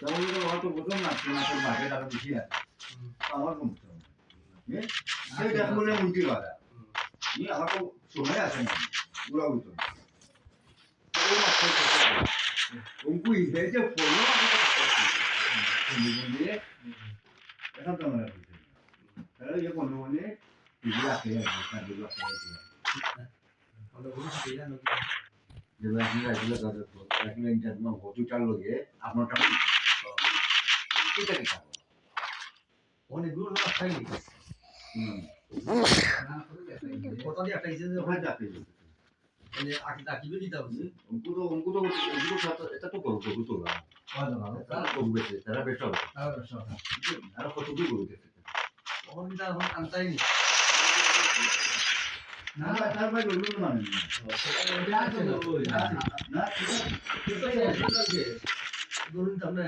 যেমন হয়তো প্রথম মাছের মাঠে টাকা বেশি আছে আমার কমতে হবে সেটা মনে উল্টি বাধা আমার তো সময় আছে না পুরা উল্টো উনকু ইসে ফলো দিয়ে এখন তো আমরা বুঝতে তাহলে ये কোন মানে এগুলো আছে এগুলো আছে আমরা বলছি না যেগুলো এগুলো কাজ করতে এখন ইন্টারনেট হতে চালু গিয়ে আপনারটা ঠিক আছে অনেকগুলো না খাইনি কত দিয়ে একটা ইসে ওখানে যাবে মানে আকিবে দিতে হবে উनको तो এটা তো করব তো না তারা করবে তারা বেশি হবে তারা কত কি করবে তখন এটা এখন আনতাই নি না তার ভাই বলুন মানে না ধরুন আমরা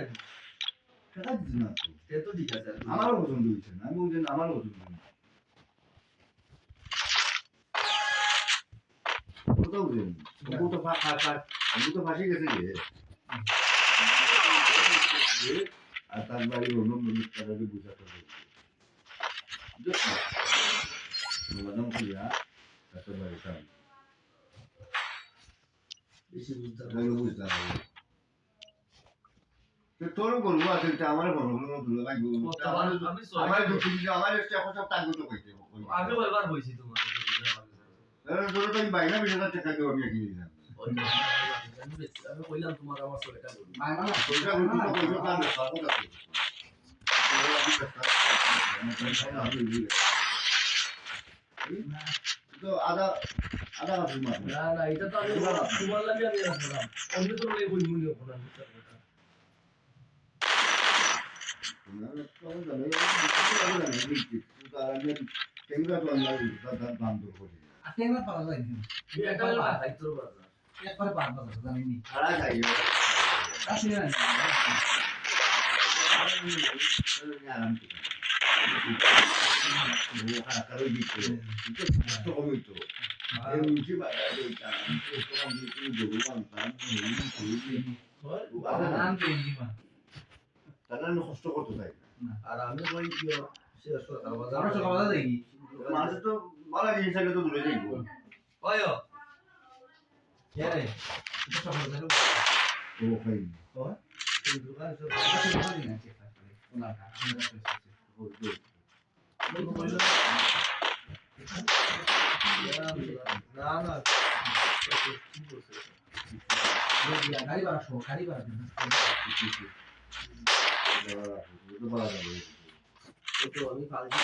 টাকা দিন না সে তো ঠিক আছে আমারও পছন্দ হইছে না আমি বলছেন আমারও পছন্দ কোথাও বলেন ও তো আমি তো ফাঁসি গেছে যে আর তার বাড়ি অন্য তাদেরকে বুঝাতে হবে ম্যাডাম কিয়া তার বাড়ি কাম বেশি বুঝতে হবে তোর বলবো আছে আমার বলবো দুলা ভাই বলবো আমার দুঃখ দিলে আমার একটা কথা টাকা তো কইতে আমি এবার বইছি তোমার তোর তো বাইনা 20000 টাকা দেব আমি কিনে দিলাম আমি কইলাম তোমার আমার সরটা বলি না না তোরা বলতো কইছো কাম সাথে তো আদা আছে না না এটা তো আমি তোমার লাগে আমি রাখলাম অন্য তো লাগে বই মনে হবে না না তো জানো আমি টেঙ্গা তো আমরা দাম দূর করি আটেঙ্গা পাওয়া যায় না এটা হাইতর বাজার একবার বাজার জানেননি ছাড়া যাই আসে না আরাম করে ও হাকারে দিতে তো কমই তো এই উঠি বাজার এটা তো আমি তো জোগান পান আরাম করে দিমা তাহলে আমি কষ্ট করতে চাই না আর আমি ওই শেষ কথা বাজার আমরা সকাল বাজার দেখি মানুষ তো ভালো জিনিস আছে তো দূরে যাইবো ওয়ো কে রে এটা সকাল বাজার ও খাই ও এই দোকান সব ভালো না চেক করে ওনা কা আমরা কইছি ও না না গাড়ি ভাড়া শো গাড়ি ভাড়া দিন তো আমি ফালতু